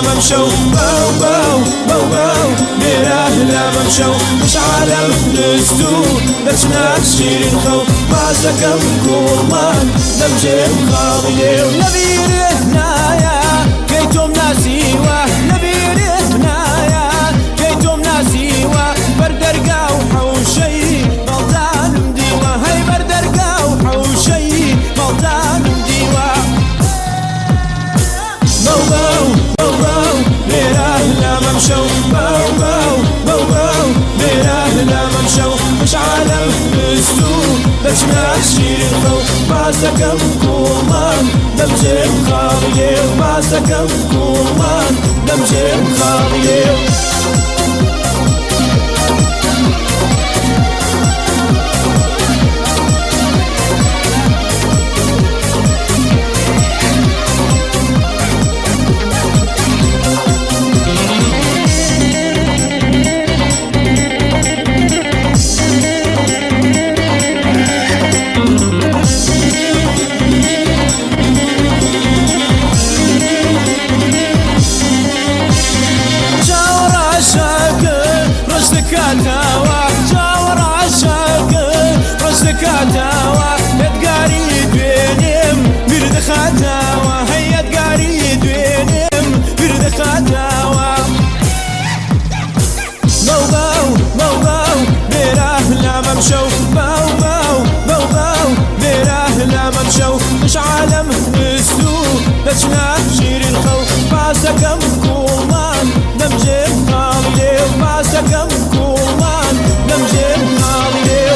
ممشوا باو باو باو باو ميراه لا ممشوا مش عالم نستو لسنا شيرين خو بازكم كورمان نمجم خاضيو نبيري هنايا كيتم ناسيوه نبيري هنايا كيتم ناسيوه بردرقاو حوشي ملطان مديوه هاي بردرقاو حوشي ملطان مديوه باو باو باو باو ميراه لا ممشوا باو باو باو باو ميراه لا ممشوا مش عالم نستو لسنا شيرين خو بازكم كورمان نمجم خاضيو بازكم كورمان نمجم خاضيو جاور عشاق رشدك عتاوة يتقاري دوينم برد خاتاوة هيا تقاري دوينم برد خاتاوة باو باو باو باو ميراه لا ممشوا باو باو باو باو ميراه لا ممشوا مش عالم نستو لسنا شيرين خو بازكم كورمان نمجم خاضيو بازكم كورمان نمجم خاضيو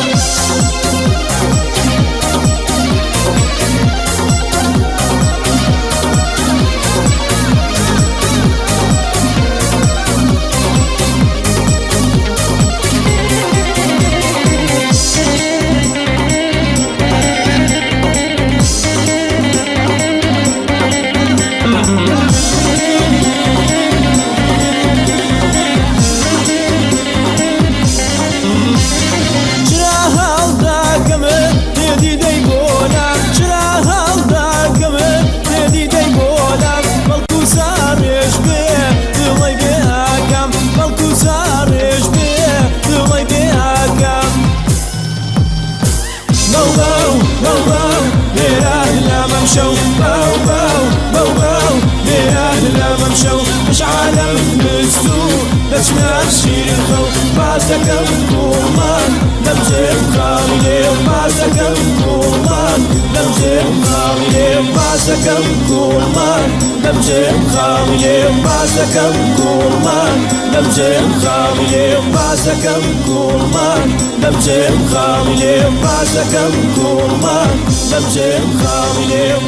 ممشوا باو باو باو باو ميراه لا ممشوا مش عالم نستو لسنا شيرين خو بازكم كورمان نمجم خاضيو بازكم كورمان نمجم خاضيو بازكم كورمان نمجم خاضيو بازكم كورمان نمجم خاضيو بازكم كورمان نمجم خاضيو بازكم كورمان نمجم خاضيو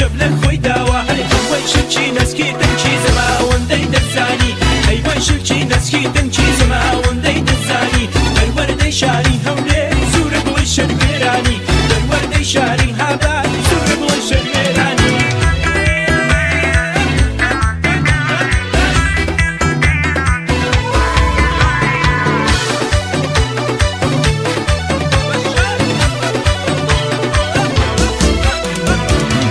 شبلك خوي داوا وي شتشي نسكي تمشي زما وندي دزاني شلکی نسکی دنکی زەماوەندەی دەزانی بەروەردەی شاری هەولێر سوورە بڵی شەروێرانی بەروەردەی شاری هاباد سوورە بڵی شەروێرانی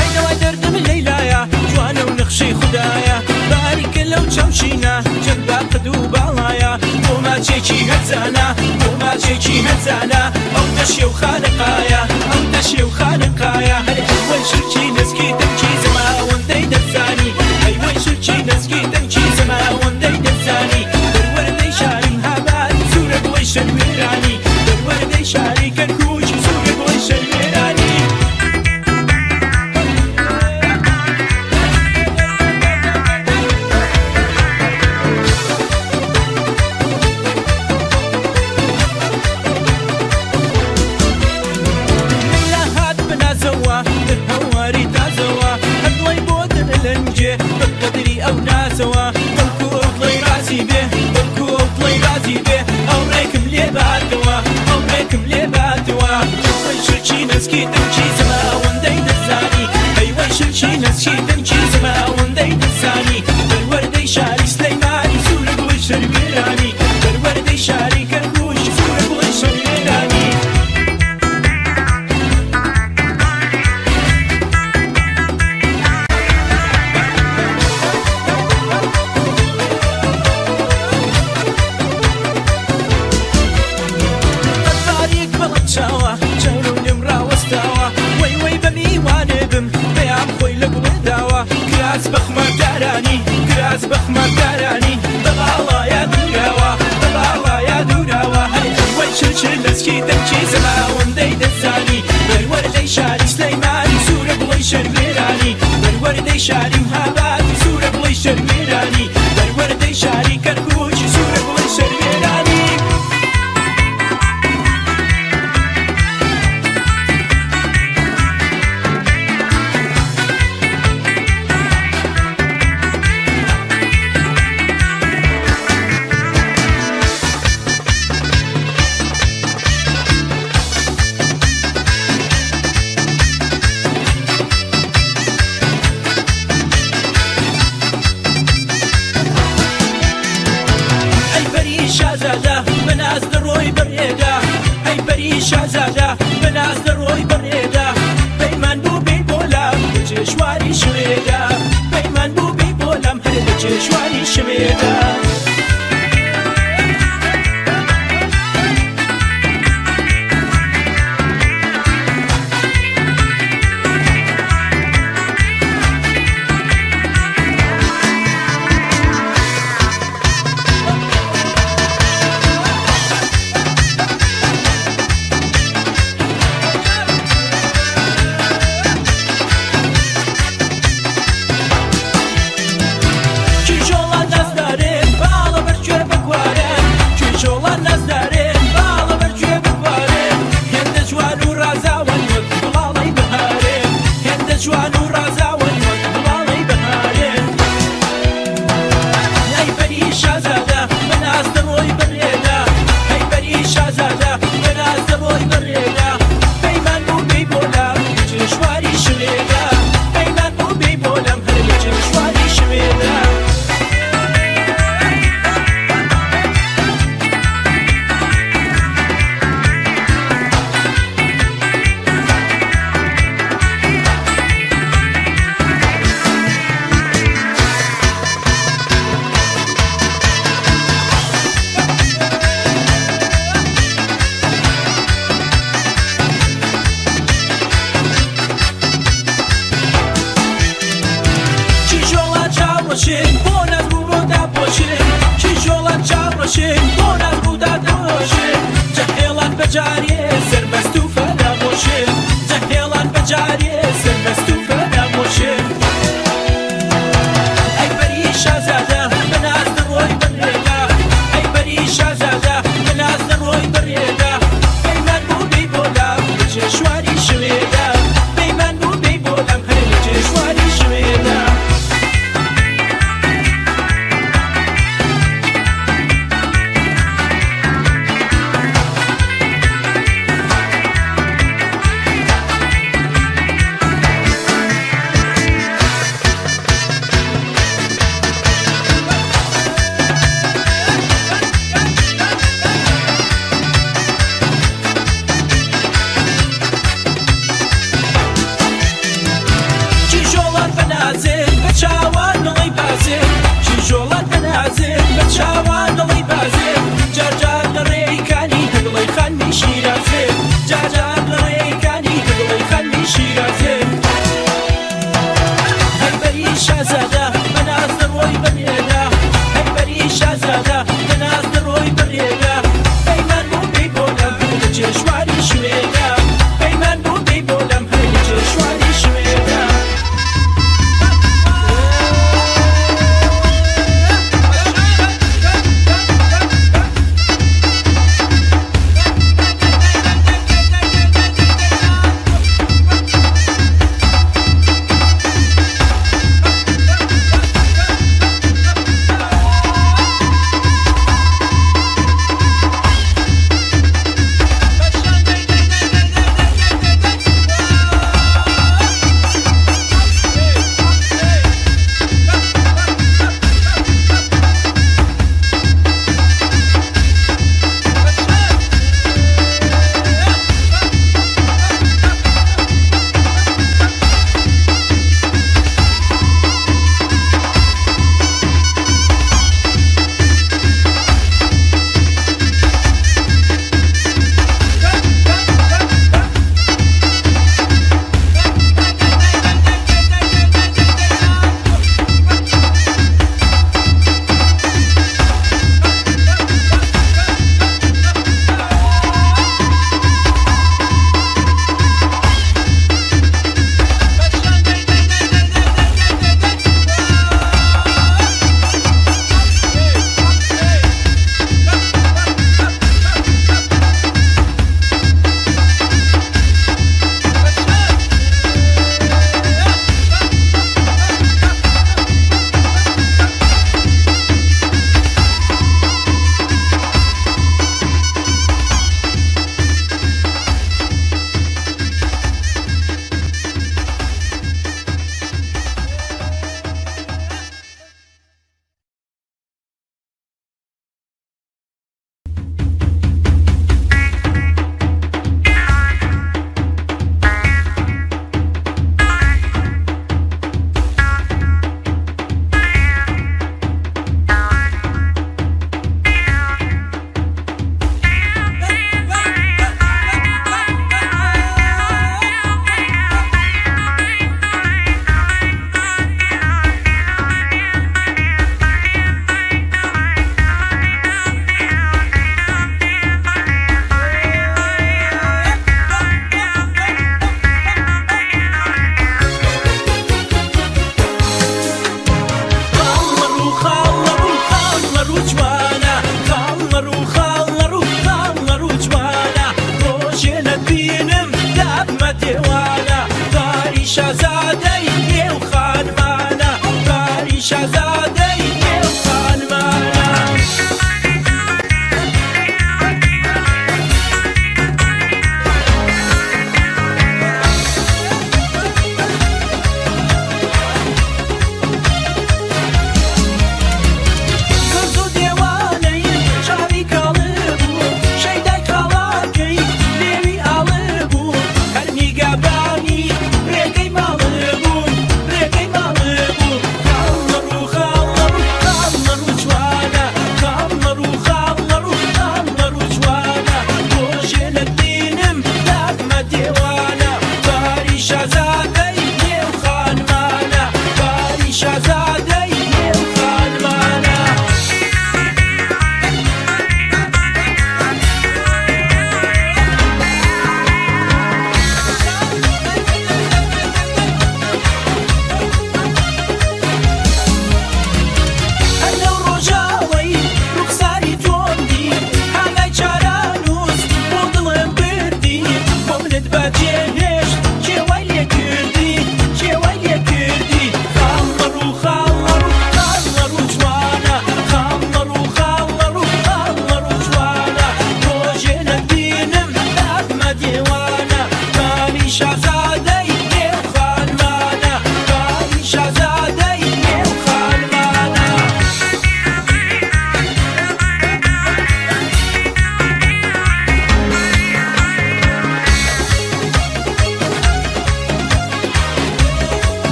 هەینەوای دەردەم لەیلایە جوانە و نەخشەی خوددایە باریکە لەو چەوشینە جەنبا قەد و باڵایە بۆ ماچێکی هەرزانە بۆ ماچێکی هەرزانە ئەو دەشێ و خانقایە ئەو دەشێ و خانقایە هەر ئەوەی شرکی نزکی دەمکی زەماوەندەی دەزانی ئەیوەی شرکی نزکی دەمکی زەماوەندەی دەزانی بەروەردەی شاری هاباد سوورە بڵی شەروێرانی بەروەردەی شاری کەرکووک سوورە بڵی شەروێرانی هەواری تازەوە هەردوڵی بۆ دەنەلەنجێ بەقەدری ئەو نازەوە بەڵکو ئەو دڵی رازی بێ بەڵکو ئەو دڵی رازی بێ ئەو ڕێکم لێ باتەوە ئەو ڕێکم لێ باتەوە ئەوەی شرکی نزکی دەمکی زەماوەندەی دەزانی ئەیوەی شرکی نزکی دەمکی زەماوەندەی دەزانی بەروەردەی شاری سلەیمانی سوورە بڵی شەروێرانی بەروەردەی شاری کەرکووک سوورە بڵی شەروێرانی چاو لێم ڕاوەستاوە وەی وەی بە میوانێ بم بەیان خۆی لە گوڵێداوە کراس بە خماردارانی کراس بە خماردارانی بەباڵایە دووراوە بەباڵایە دووراوە هەر وەی چرچر لەسکی دەمکی زەماوەندەی دەزانی بەروەردەی شاری سلەیمانی سوورە بڵی شەروێرانی بەروەردەی شاری هاباد سوورە بڵی شەروێرانی بەروەردەی شاری کەرکووک سوورە بڵی شەروێرانی شازادە بەناز دەڕۆی بەڕێدا ئەی بەری شازادە بەناز دەڕۆی بەڕێدا پەیمان بوو بێ بۆلام بە چێشواری شوێدا پەیمان بوو بێ بۆلام هەر بە چێشواری شوێدا جوان و ڕازاوەن وەک گوڵاڵەی بەهارێن ئەی بەری شازادە بەناز دەڕۆی بەڕێدا ئەی بەری شازادە بەناز دەڕۆی بەڕێدا پەیمان بوو بێی بۆلام لە چێشواری شوێدا پەیمان بوو بێی بۆلام هەر لە چێشواری شوێدا بۆ ناز ڕووڕۆدا پۆشێن کیژۆڵان چاوڕەشێن بۆ ناز ڕوودا دۆشێن جەهێڵان بەجارێ سەرمەست و فەرامۆشێن جەهێڵان بەجارێ سەرمەست و فەرامۆشێن ئەی بەری شازادە بەناز دەڕۆی بەڕێدا ئەی بەری شازادە بەناز دەڕۆی بەڕێدا پەیمان بوو بێی بۆلام لە چێشواری شوێدا پەیمان بوو بێی بۆلام هەر لە چێشواری شوێدا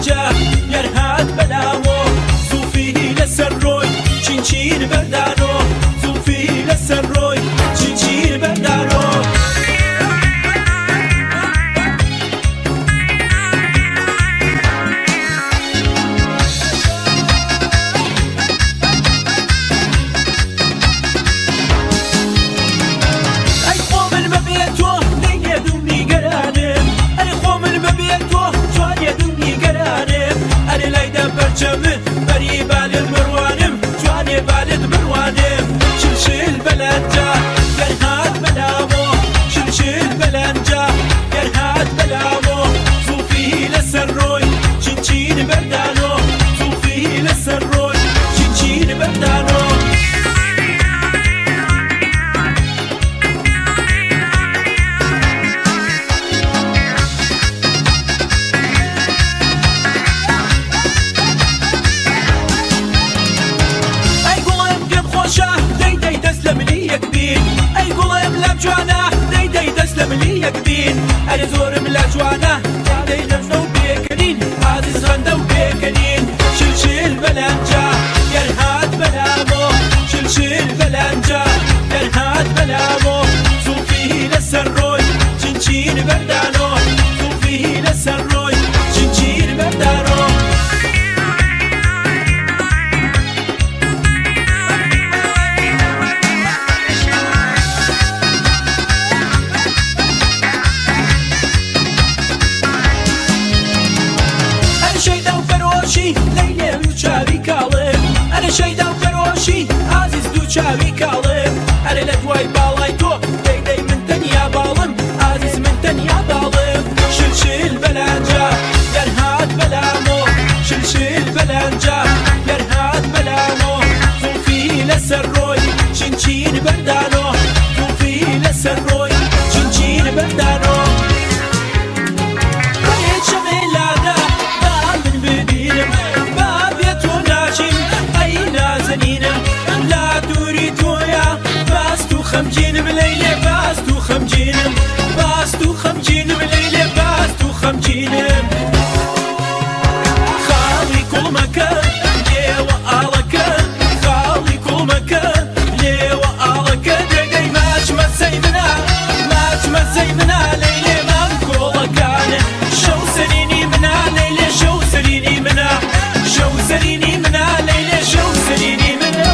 بەلەنجە یەرهات بەلاوە زوفی لەسەر ڕۆی چینچین بەردانۆ زوفی لەسەر ڕۆی چینچین بەردانۆ بەری بالم بڕوانم جوانێ بالت بڕوانم شلشل بەلەنجە گەرهات بەلاوە شلشل بەلەنجە گەرهات بەلاوە زوفی لەسەر ڕۆی چینچین بەردانۆ زوفی لەسەر ڕۆی چینچین بەردانۆ ئەرێ زۆرم لە جوانە دەی لەژنە و بێکەنین ئازیز غەندە و بێکەنین شلشل بەلەنجە گەرهات بەلاوە شلشل بەلەنجە گەرهات بەلاوە زوفی لەسەر ڕۆی چینچین بەردانۆ زوفی لەسەر ڕۆی چینچین بەردانۆ شەیدا و فەرۆشی ئازیز دوو چاوی کاڵم ئەرێ لە دوای باڵای تۆ دەی من تەنیا باڵم ئازیز من تەنیا باڵم شلشل بەلەنجە گەرهات بەلامۆ شلشل بەلەنجە گەرهات بەلامۆ زوفی لەسەر ڕۆی چینچین بەردانۆ زوفی لەسەر ڕۆی چینچین بەردانۆ خەمگینم لەیلێ باست و خەمگینم باست و خەمگینم لەیلێ باست و خەمگینم خاڵی کوڵمەکە لێوە ئاڵەکە خاڵی کوڵمەکە لێوە ئاڵەکە دەگەی ماچمەسەی منە ماچمەسەی منە لەیلێ مام کۆڵەکانە شەو سەرینی منە لەیلێ شەو سەرینی منە شەو سەرینی منە لەیلێ شەو سەرینی منە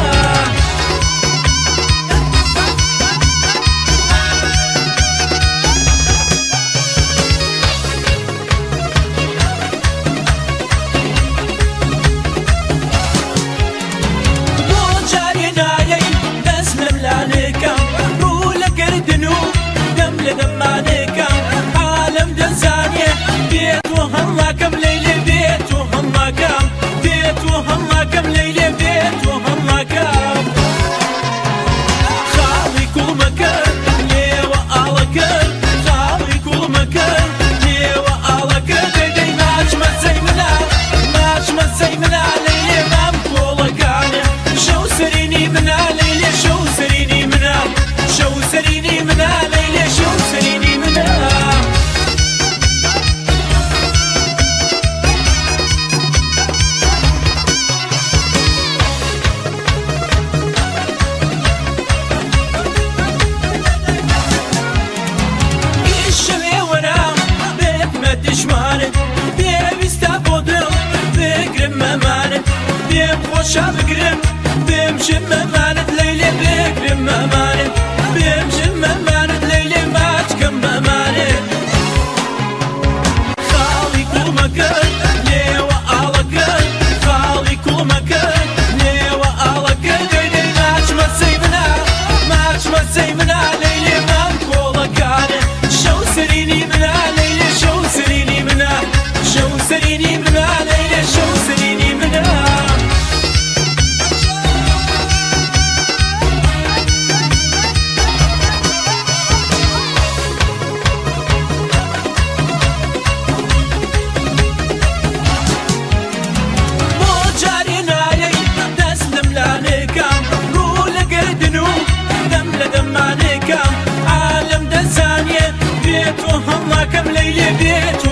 خۆشە بگرم بێمژم مەمانت لەیلێ بگرم مەمانت بێمژم مەمانت لەیلێ ماچکەم مەمانت خاڵی کوڵمەکە لێوە ئاڵەکە خاڵی کوڵمەکە لێوە ئاڵەکە دەی ماچمەسەی منە ماچمەسەی منە لەیلێ مام کۆڵەکانە شەو سەرینی منە لەیلێ شەو سەرینی منە شەو سەرینی منە لەیلێ شەو سەرینی منە هەڵاکەم لەیلێ بێت